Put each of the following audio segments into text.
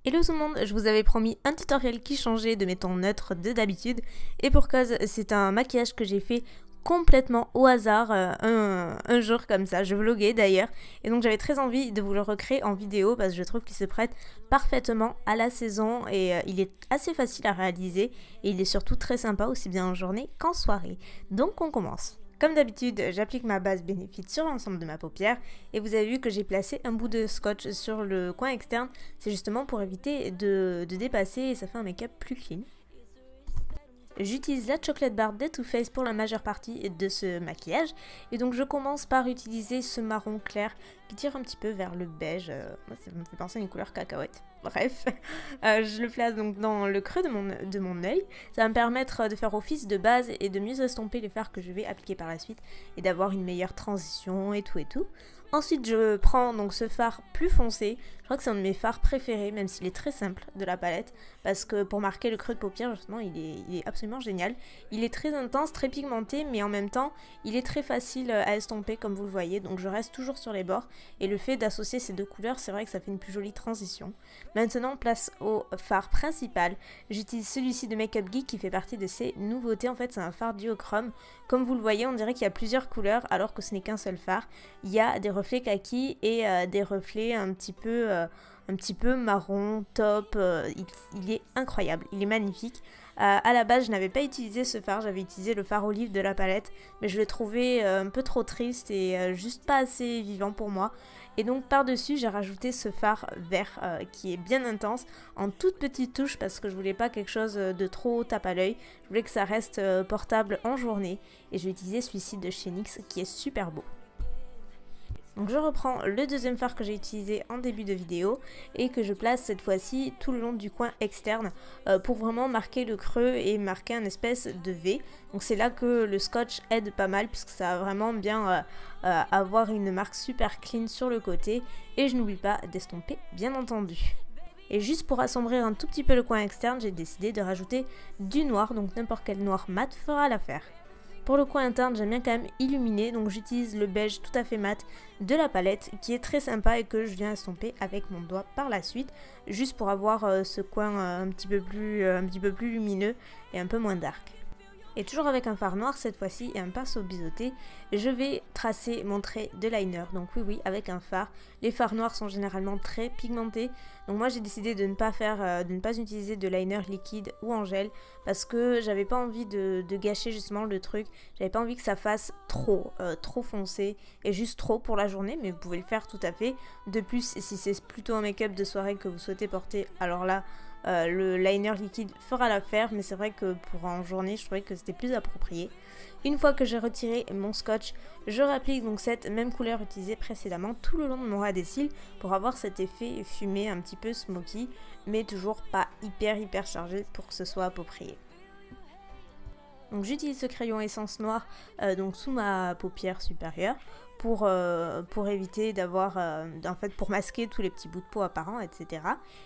Hello tout le monde, je vous avais promis un tutoriel qui changeait de mes tons neutres de d'habitude et pour cause c'est un maquillage que j'ai fait complètement au hasard un jour comme ça, je vloguais d'ailleurs et donc j'avais très envie de vous le recréer en vidéo parce que je trouve qu'il se prête parfaitement à la saison et il est assez facile à réaliser et il est surtout très sympa aussi bien en journée qu'en soirée. Donc on commence. Comme d'habitude, j'applique ma base Benefit sur l'ensemble de ma paupière et vous avez vu que j'ai placé un bout de scotch sur le coin externe. C'est justement pour éviter de dépasser et ça fait un make-up plus clean. J'utilise la Chocolate Bar de Too Faced pour la majeure partie de ce maquillage et donc je commence par utiliser ce marron clair qui tire un petit peu vers le beige, moi ça me fait penser à une couleur cacahuète. Bref, je le place donc dans le creux de mon œil, ça va me permettre de faire office de base et de mieux estomper les fards que je vais appliquer par la suite et d'avoir une meilleure transition et tout et tout. Ensuite je prends donc ce fard plus foncé, je crois que c'est un de mes fards préférés même s'il est très simple de la palette parce que pour marquer le creux de paupière justement il est absolument génial. Il est très intense, très pigmenté mais en même temps il est très facile à estomper comme vous le voyez donc je reste toujours sur les bords et le fait d'associer ces deux couleurs c'est vrai que ça fait une plus jolie transition. Maintenant place au fard principal, j'utilise celui-ci de Makeup Geek qui fait partie de ces nouveautés, en fait c'est un fard duochrome. Comme vous le voyez on dirait qu'il y a plusieurs couleurs alors que ce n'est qu'un seul fard. Il y a des reflets kaki et des reflets un petit peu marron, top, il est incroyable, il est magnifique. À la base je n'avais pas utilisé ce fard, j'avais utilisé le fard olive de la palette mais je l'ai trouvé un peu trop triste et juste pas assez vivant pour moi. Et donc par dessus j'ai rajouté ce fard vert qui est bien intense en toute petite touche parce que je voulais pas quelque chose de trop tape à l'œil. Je voulais que ça reste portable en journée et je vais utiliser celui-ci de chez NYX qui est super beau. Donc je reprends le deuxième fard que j'ai utilisé en début de vidéo et que je place cette fois-ci tout le long du coin externe pour vraiment marquer le creux et marquer un espèce de V. Donc c'est là que le scotch aide pas mal puisque ça va vraiment bien avoir une marque super clean sur le côté et je n'oublie pas d'estomper bien entendu. Et juste pour assombrir un tout petit peu le coin externe, j'ai décidé de rajouter du noir, donc n'importe quel noir mat fera l'affaire. Pour le coin interne, j'aime bien quand même illuminer, donc j'utilise le beige tout à fait mat de la palette qui est très sympa et que je viens estomper avec mon doigt par la suite, juste pour avoir ce coin un petit peu plus lumineux et un peu moins dark. Et toujours avec un fard noir cette fois-ci et un pinceau biseauté, je vais tracer mon trait de liner. Donc oui, avec un fard. Les fards noirs sont généralement très pigmentés. Donc moi j'ai décidé de ne pas utiliser de liner liquide ou en gel parce que j'avais pas envie de gâcher justement le truc. J'avais pas envie que ça fasse trop foncé et juste trop pour la journée, mais vous pouvez le faire tout à fait. De plus, si c'est plutôt un make-up de soirée que vous souhaitez porter, alors là, le liner liquide fera l'affaire, mais c'est vrai que pour en journée, je trouvais que c'était plus approprié. Une fois que j'ai retiré mon scotch, je réapplique donc cette même couleur utilisée précédemment tout le long de mon ras des cils pour avoir cet effet fumé un petit peu smoky, mais toujours pas hyper chargé pour que ce soit approprié. Donc j'utilise ce crayon essence noire donc sous ma paupière supérieure pour éviter d'avoir, en fait pour masquer tous les petits bouts de peau apparents, etc.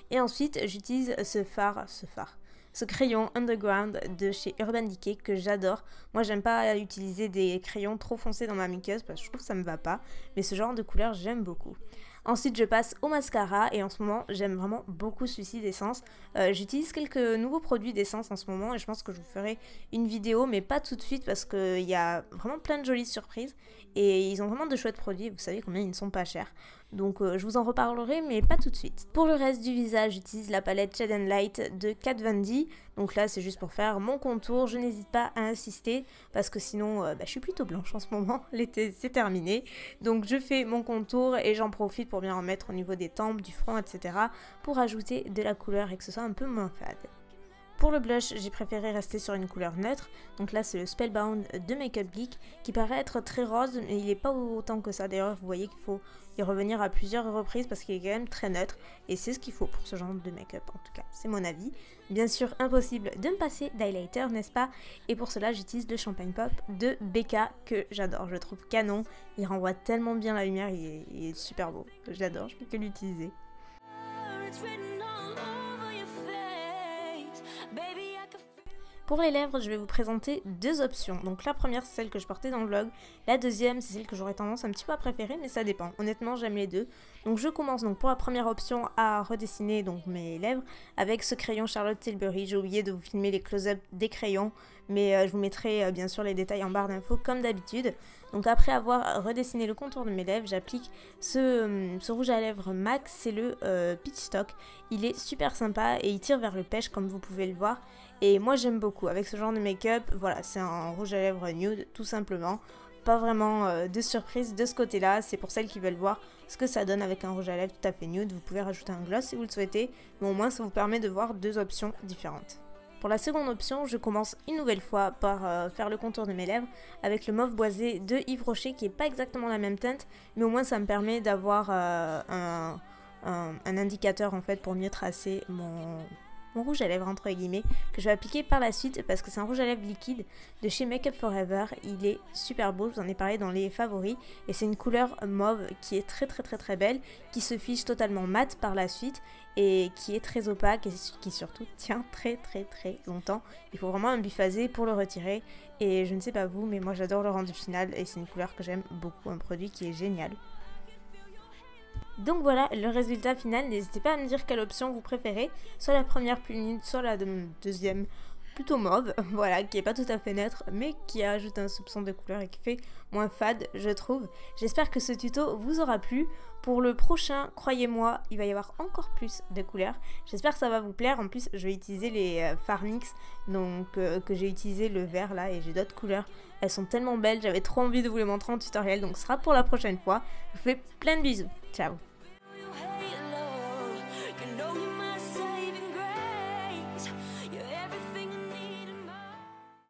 Et ensuite j'utilise ce crayon Underground de chez Urban Decay que j'adore. Moi j'aime pas utiliser des crayons trop foncés dans ma muqueuse parce que je trouve que ça me va pas, mais ce genre de couleur j'aime beaucoup. Ensuite je passe au mascara et en ce moment j'aime vraiment beaucoup celui-ci d'essence. J'utilise quelques nouveaux produits d'essence en ce moment et je pense que je vous ferai une vidéo mais pas tout de suite parce qu'il y a vraiment plein de jolies surprises et ils ont vraiment de chouettes produits, vous savez combien ils ne sont pas chers. Donc je vous en reparlerai mais pas tout de suite. Pour le reste du visage j'utilise la palette Shade and Light de Kat Von D. Donc là c'est juste pour faire mon contour, je n'hésite pas à insister parce que sinon je suis plutôt blanche en ce moment, l'été c'est terminé. Donc je fais mon contour et j'en profite pour bien remettre au niveau des tempes, du front, etc. pour ajouter de la couleur et que ce soit un peu moins fade. Pour le blush, j'ai préféré rester sur une couleur neutre, donc là c'est le Spellbound de Makeup Geek qui paraît être très rose mais il n'est pas autant que ça, d'ailleurs vous voyez qu'il faut y revenir à plusieurs reprises parce qu'il est quand même très neutre et c'est ce qu'il faut pour ce genre de make-up, en tout cas c'est mon avis. Bien sûr impossible de me passer d'highlighter, n'est-ce pas, et pour cela j'utilise le Champagne Pop de Becca que j'adore, je le trouve canon, il renvoie tellement bien la lumière, il est super beau, je l'adore, je peux que l'utiliser. Pour les lèvres, je vais vous présenter deux options. Donc la première, c'est celle que je portais dans le vlog. La deuxième, c'est celle que j'aurais tendance un petit peu à préférer, mais ça dépend. Honnêtement, j'aime les deux. Donc je commence donc pour la première option à redessiner donc mes lèvres avec ce crayon Charlotte Tilbury. J'ai oublié de vous filmer les close-up des crayons, mais je vous mettrai bien sûr les détails en barre d'infos comme d'habitude. Donc après avoir redessiné le contour de mes lèvres, j'applique ce rouge à lèvres MAC, c'est le Peach Stock. Il est super sympa et il tire vers le pêche comme vous pouvez le voir. Et moi j'aime beaucoup, avec ce genre de make-up, voilà, c'est un rouge à lèvres nude tout simplement. Pas vraiment de surprise de ce côté-là, c'est pour celles qui veulent voir ce que ça donne avec un rouge à lèvres tout à fait nude. Vous pouvez rajouter un gloss si vous le souhaitez, mais au moins ça vous permet de voir deux options différentes. Pour la seconde option, je commence une nouvelle fois par faire le contour de mes lèvres avec le mauve boisé de Yves Rocher qui n'est pas exactement la même teinte, mais au moins ça me permet d'avoir un indicateur en fait pour mieux tracer mon rouge à lèvres entre guillemets que je vais appliquer par la suite parce que c'est un rouge à lèvres liquide de chez Make Up For Ever. Il est super beau, je vous en ai parlé dans les favoris et c'est une couleur mauve qui est très belle, qui se fiche totalement mat par la suite et qui est très opaque et qui surtout tient très longtemps. Il faut vraiment un biphasé pour le retirer et je ne sais pas vous, mais moi j'adore le rendu final et c'est une couleur que j'aime beaucoup, un produit qui est génial. Donc voilà le résultat final, n'hésitez pas à me dire quelle option vous préférez, soit la première plus nude, soit la deuxième plutôt mauve, voilà, qui est pas tout à fait neutre, mais qui ajoute un soupçon de couleur et qui fait moins fade, je trouve. J'espère que ce tuto vous aura plu. Pour le prochain, croyez-moi, il va y avoir encore plus de couleurs. J'espère que ça va vous plaire. En plus, je vais utiliser les Farnix, donc que j'ai utilisé le vert là, et j'ai d'autres couleurs. Elles sont tellement belles, j'avais trop envie de vous les montrer en tutoriel, donc ce sera pour la prochaine fois. Je vous fais plein de bisous. Ciao.